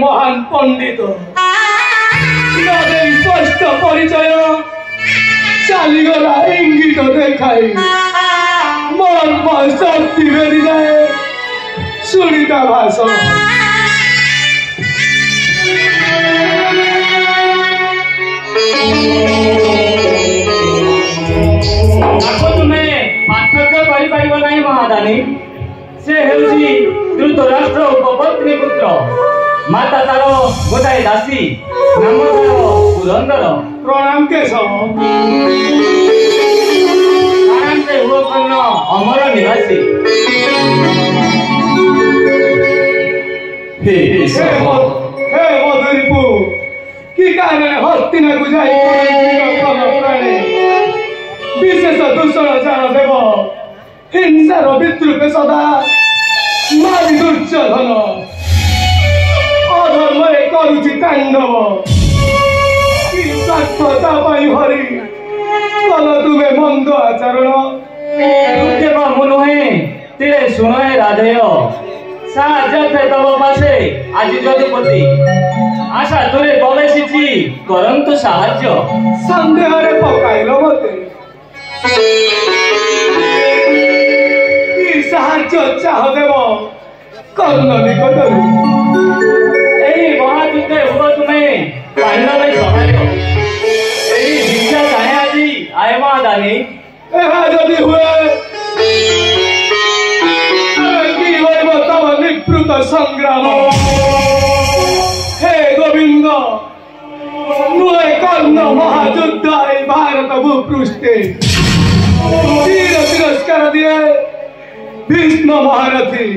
महान पंडित स्पष्ट परिचय चलीगला इंगित देखाई मन शक्ति बेरी जाए सुनीता भाषण तुम्हें पार्थक्य कर महादानी से धृतराष्ट्र उपपत्नी पुत्र माता तार गोटाए दासी नाम तार पुरंदर प्रणाम केशव हुकर्ण अमर निवासी हे मधुरीपु कि कारण हस्तिना को जाई प्राणे विशेष दूषण जान देव हिंसार विद्रुपे सदा मारी दुर्योधन अधर्म करुची तांडव कि स्वार्थता हरि कल तुमे मंद आचरण केव मु नुहे तिरे शुणे राधेय साहाय्य तब पासे आज जदुपति आशा तुरे प्रवेशिची करंतु साहाय्य संदेह रे पकाइल मते कि साहाय्य चाह देव कर्ण निकटरू महायुद्धे हुआ तुम्हें पांडव सहाय भिक्षा चाहे आज आए महादानी यदि हुए तब निवृत संग्राम हे गोविंद नुए कर्ण महायुद्ध भारत भूपृष्ठे तीर तिरस्कार दिए भीष्म महारथी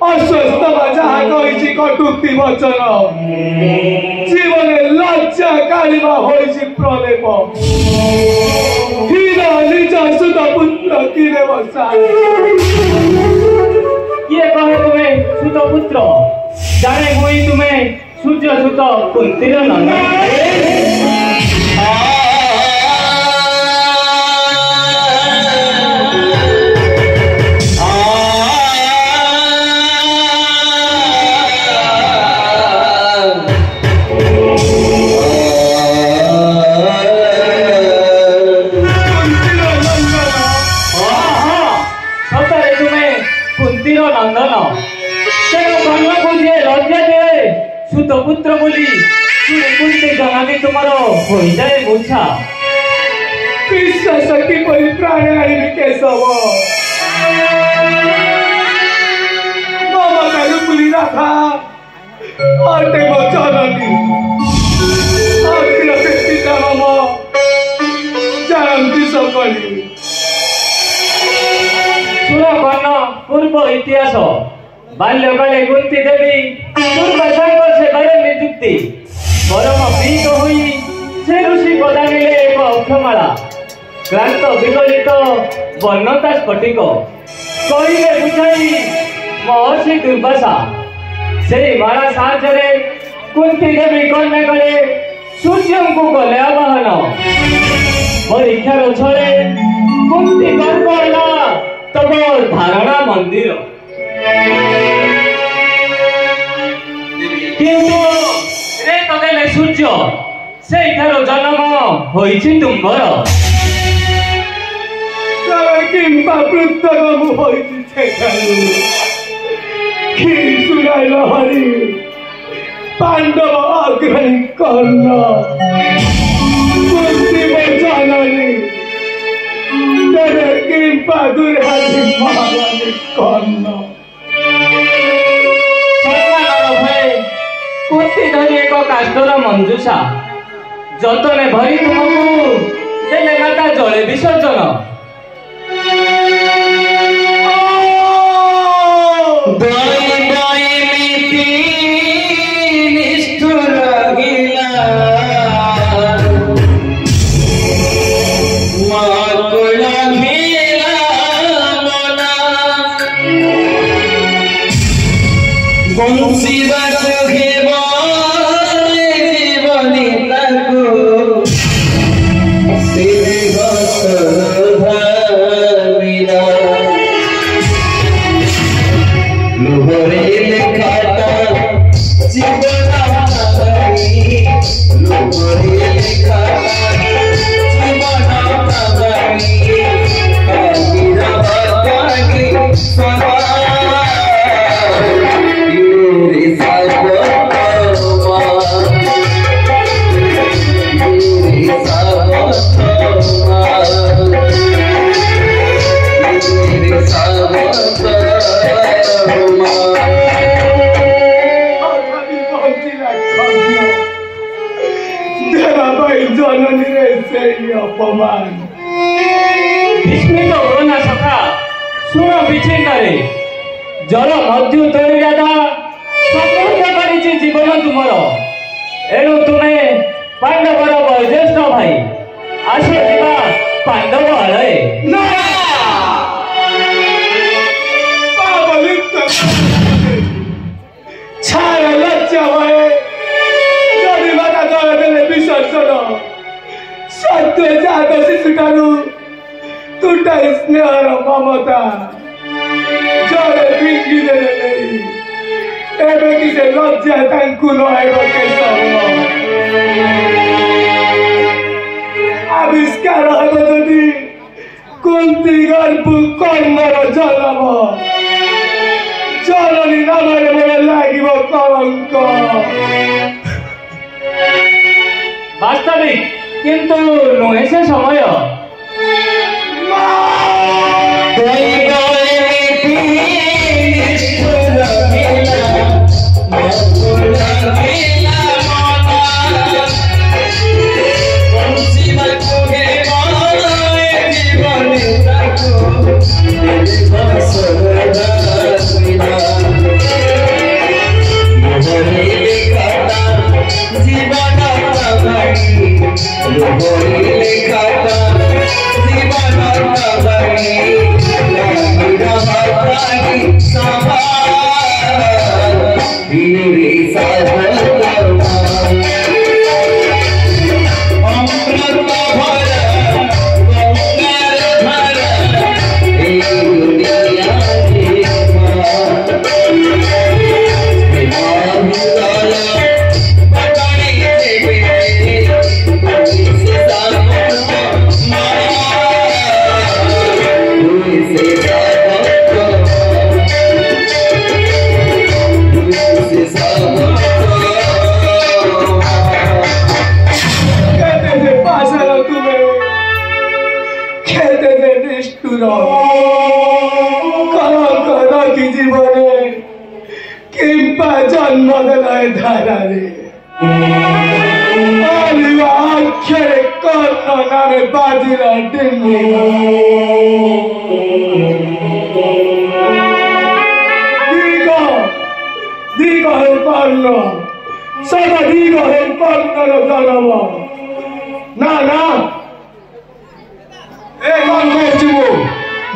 अस्वस्थ जहाँ कही कटुक्ति वचन जीवन लज्जा कालिमा प्रलेप हीर निज सुत पुत्र किरे बसा किए कहे तुम्हें सुत पुत्र जाने हुई तुम्हें सूर्य सुत कुंतीर नंदन पुत्र बोली कुंती जनानी तुम्हारो हो जाए बुझा विश्वास की कोई प्राण आई केशव ममता रूपुरी राधा अटे मो जननी अखिल पिता मम जानती सकली सुन कर्ण पूर्व इतिहास बाल्यकाले कुंती देवी दुर्वासाଙ୍କ सेवाରେ नियुक्ति परम प्रीत होई से ऋषि प्रदानिले एक अक्षमाला क्लांत विगलित वर्णता स्फटिक कहिले बुझाई महर्षि दुर्वासा ସେଇ ମାଳା ସାହାଯ୍ୟରେ କୁନ୍ତୀ ଦେବୀ କନ୍ୟା କଲେ ସୂର୍ଯ୍ୟଙ୍କୁ କଲେ ଆବାହନ। ପରୀକ୍ଷାର ଛଳେ କୁନ୍ତୀ ଗର୍ବ ହେଲା ତମ ଧାରଣା ମନ୍ଦିର। କିନ୍ତୁ ରେତ ଦେଲେ ସୂର୍ଯ୍ୟ ସେଇଠାରୁ ଜନ୍ମ ହୋଇଛି ତୁମ୍ଭର। କିମ୍ବା ପୃଥକ ହୋଇଛି ସେଠାରୁ ଶୁଣାଇଲ ହରି ପାଣ୍ଡବ ଅଗ୍ରଣୀ କର୍ଣ୍ଣ କୁନ୍ତିମ ଜନନୀ ତେବେ କିମ୍ବା ଦୁର୍ହାତି ମହାରାଣୀ କର୍ଣ୍ଣ। ସମ୍ମାନର ଭୟ କୁନ୍ତୀ ଧରି ଏକ କାଷ୍ଠର ମଞ୍ଜୁଷା ଯତନେ ଭରି ତୁମକୁ ଦେଲେ ମାତା ଜଳେ ବିସର୍ଜନ। ବିସ୍ମିତ ହୁଅନା ସଖା ଶୁଣ ବିଚ୍ଛିନ୍ନରେ ଜଳ ମଧୁ ତୋଳି ରାଧା ସମୃଦ୍ଧ କରିଛି ଜୀବନ ତୁମର। ଏଣୁ ତୁମେ ପାଣ୍ଡବର ବୟୋଜ୍ୟେଷ୍ଠ ଭାଇ ଆସ ଯିବା ପାଣ୍ଡବ ଆଳୟ। ଛାୟ ଲଜ୍ଜା ଭୟ ଯଦି ମାତା ଜଳ ଦେଲେ ବିସର୍ଜନ ସତ୍ୟ ଜାତ ଶିଶୁଠାରୁ ତୁଟାଇ ସ୍ନେହର ମମତା ଜଳେ ଫିଙ୍ଗି ଦେଲେ ନେଇ ଏବେ କି ସେ ଲଜ୍ଜା ତାଙ୍କୁ ନହେବ କେଶ ଆବିଷ୍କାର ହେବ ଯଦି କୁନ୍ତୀ ଗର୍ଭ କର୍ଣ୍ଣର ଜନ୍ମ ଜନନୀ ନାମରେ ମୋର ଲାଗିବ କଳଙ୍କ। ବାସ୍ତବିକ କିନ୍ତୁ ନୁହେଁ ସେ ସମୟ।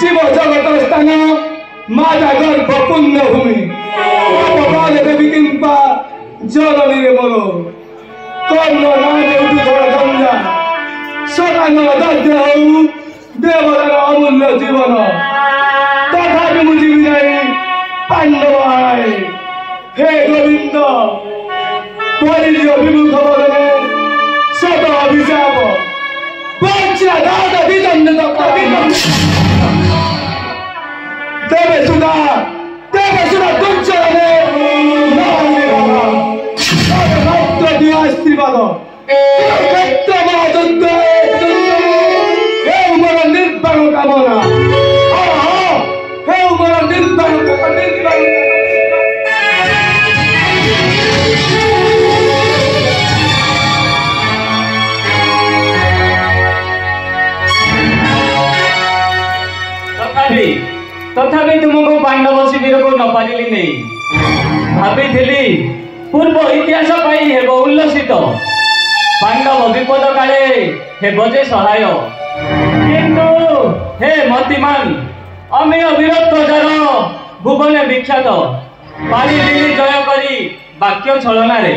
জীব জগত স্থান মাতা গর্ভ পুণ্য ভূমি বাবা দেবী কিংবা জননীরে মনো কর্ণ নামে উঠুধর গঞ্জা সদাঙ্গ দগ্ধ হউ দেবতার অমূল্য জীবন তথাপি বুঝিবি নাই পাণ্ডব হারায় হে গোবিন্দ পরিজ বিমুখ বদনে শত অভিশাপ বজ্রঘাত বিদণ্ডিত দেবে সুধা দুর্যোধনে স্ত্রীবাদ ক্ষেত্র মহাযুদ্ধ হে উমর নির্বাণ কামনা হে উমর নির্বাণ নির্বাণ तथापि तुमको पांडव शिविर को न पारिली नहीं भाभी पूर्व इतिहास हेब उल्लसित पांडव विपद काले हेब जे सहाय किंतु हे मतिमान अमेय वीर ध्वजार भुवने विख्यात पारी जय करी वाक्य छलना रे